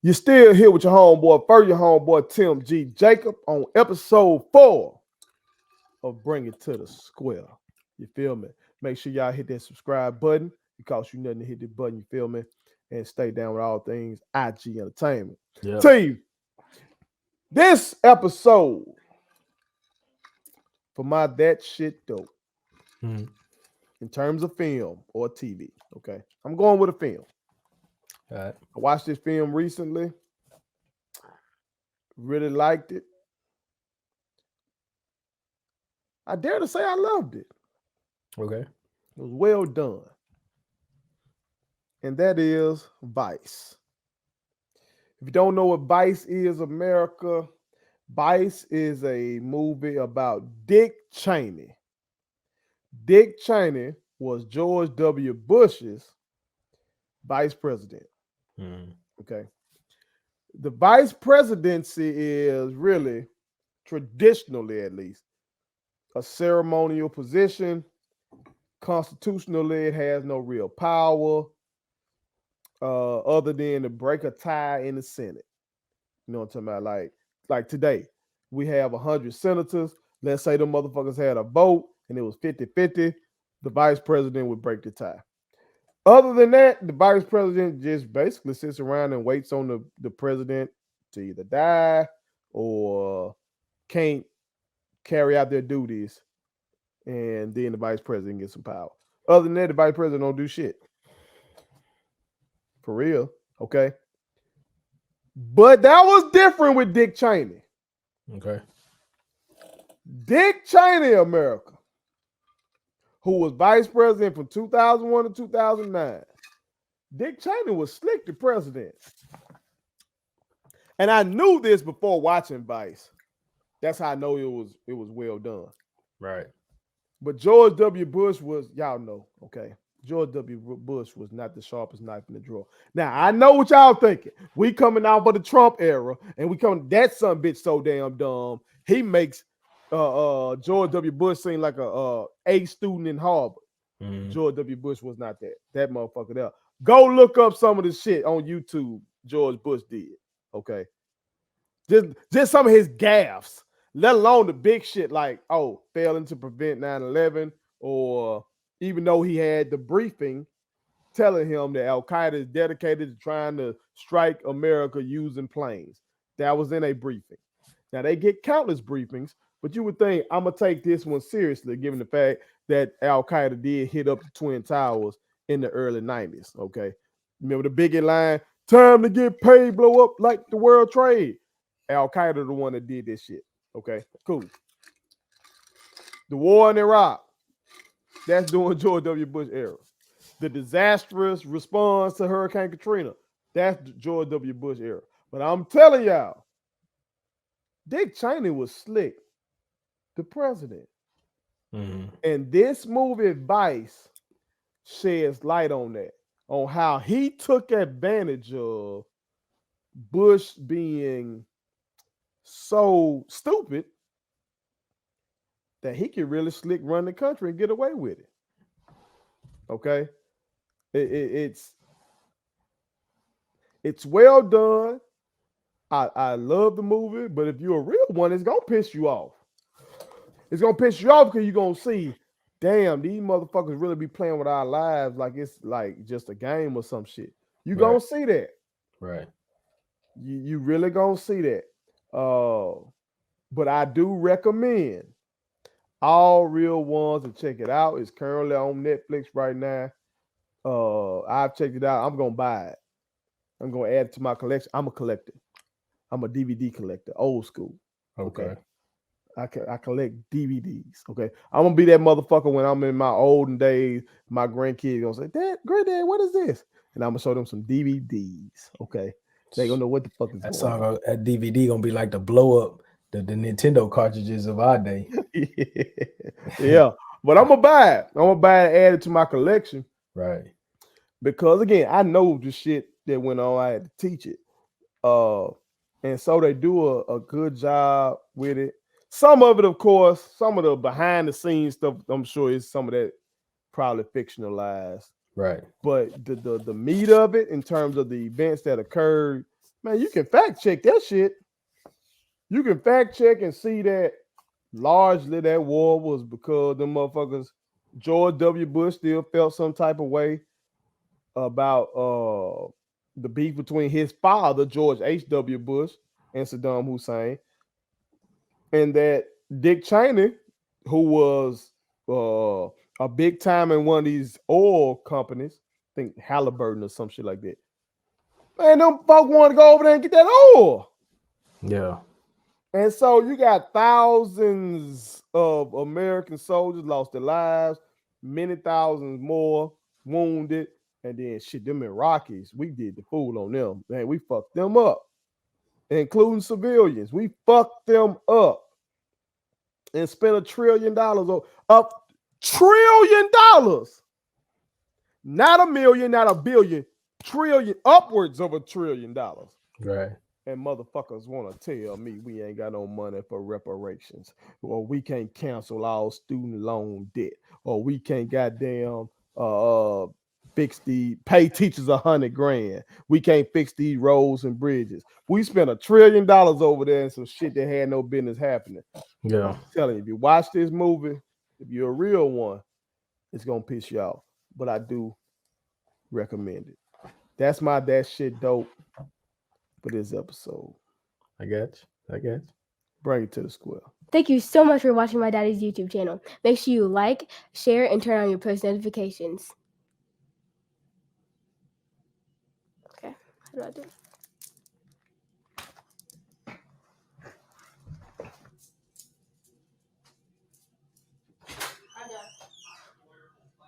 You're still here with your homeboy, first your homeboy Tim G. Jacob on episode 4 of Bring It to the Square. You feel me? Make sure y'all hit that subscribe button. It costs you nothing to hit the button, you feel me? And stay down with all things IG Entertainment. Yeah. Team, this episode for my that shit dope in terms of film or TV, okay? I'm going with a film. All right. I watched this film recently. Really liked it. I dare to say I loved it. Okay. It was well done. And that is Vice. If you don't know what Vice is, America, Vice is a movie about Dick Cheney. Dick Cheney was George W. Bush's vice president. Okay. The vice presidency is really, traditionally at least, a ceremonial position. Constitutionally, it has no real power other than to break a tie in the Senate. You know what I'm talking about? Like today, we have 100 senators. Let's say the motherfuckers had a vote and it was 50-50. The vice president would break the tie. Other than that, the vice president just basically sits around and waits on the president to either die or can't carry out their duties, and then the vice president gets some power. Other than that, the vice president don't do shit. For real, okay? But that was different with Dick Cheney. Okay. Dick Cheney, America, who was vice president from 2001 to 2009. Dick Cheney was slick the president. And I knew this before watching Vice. That's how I know it was well done. Right. But George W. Bush was, y'all know, okay? George W. Bush was not the sharpest knife in the drawer. Now, I know what y'all thinking. We coming out of the Trump era, and that son bitch so damn dumb. He makes George W. Bush seem like a student in Harvard. George W. Bush was not that. That motherfucker there. Go look up some of the shit on YouTube George Bush did, okay? Just some of his gaffes, let alone the big shit like, failing to prevent 9/11, or even though he had the briefing telling him that Al-Qaeda is dedicated to trying to strike America using planes. That was in a briefing. Now, they get countless briefings, but you would think, I'm going to take this one seriously, given the fact that Al-Qaeda did hit up the Twin Towers in the early 90s, okay? Remember the biggie line, time to get paid, blow up like the World Trade. Al-Qaeda the one that did this shit, okay? Cool. The war in Iraq, that's during George W. Bush era. The disastrous response to Hurricane Katrina, that's George W. Bush era. But I'm telling y'all, Dick Cheney was slick, the president. And this movie, Vice, sheds light on that, on how he took advantage of Bush being so stupid that he could really slick run the country and get away with it. Okay? It's well done. I love the movie, but if you're a real one, it's gonna piss you off. It's gonna piss you off because you're gonna see, damn, these motherfuckers really be playing with our lives like it's like just a game or some shit. You gonna see that. Right. You really gonna see that. But I do recommend All Real Ones to check it out. It's currently on Netflix right now. I've checked it out. I'm gonna buy it. I'm gonna add it to my collection. I'm a collector. I'm a DVD collector, old school. Okay. I collect DVDs. Okay. I'm gonna be that motherfucker when I'm in my olden days. My grandkids gonna say, Dad, granddad, what is this? And I'm gonna show them some DVDs. Okay. They gonna know what the fuck is going on. That DVD gonna be like the blow up the Nintendo cartridges of our day. Yeah. But I'm gonna buy it. I'm gonna buy it and add it to my collection. Right. Because again, I know the shit that went on. I had to teach it. And so they do a good job with it. Some of it, of course, some of the behind the scenes stuff, I'm sure is some of that probably fictionalized. Right. But the meat of it, in terms of the events that occurred Man, you can fact check that shit. You can fact check and see that largely that war was because them motherfuckers, George W. Bush still felt some type of way about the beef between his father, George H.W. Bush, and Saddam Hussein, and that Dick Cheney, who was a big time in one of these oil companies, I think Halliburton or some shit like that. Man, them folk want to go over there and get that oil. Yeah. And so you got thousands of American soldiers lost their lives, many thousands more wounded. And then shit, them Iraqis, we did the fool on them. Man, we fucked them up, including civilians. We fucked them up and spent $1 trillion. $1 trillion. Not a million, not a billion, trillion, upwards of $1 trillion. Right. And motherfuckers want to tell me we ain't got no money for reparations, or we can't cancel our student loan debt, or we can't goddamn fix the pay teachers $100,000. We can't fix these roads and bridges. We spent $1 trillion over there and some shit that had no business happening. Yeah. I'm telling you, if you watch this movie, if you're a real one, it's gonna piss you off. But I do recommend it. That's my that shit dope for this episode. I got you. I got you. Bring it to the square. Thank you so much for watching my daddy's YouTube channel. Make sure you like, share, and turn on your post notifications. Okay, how do I do it?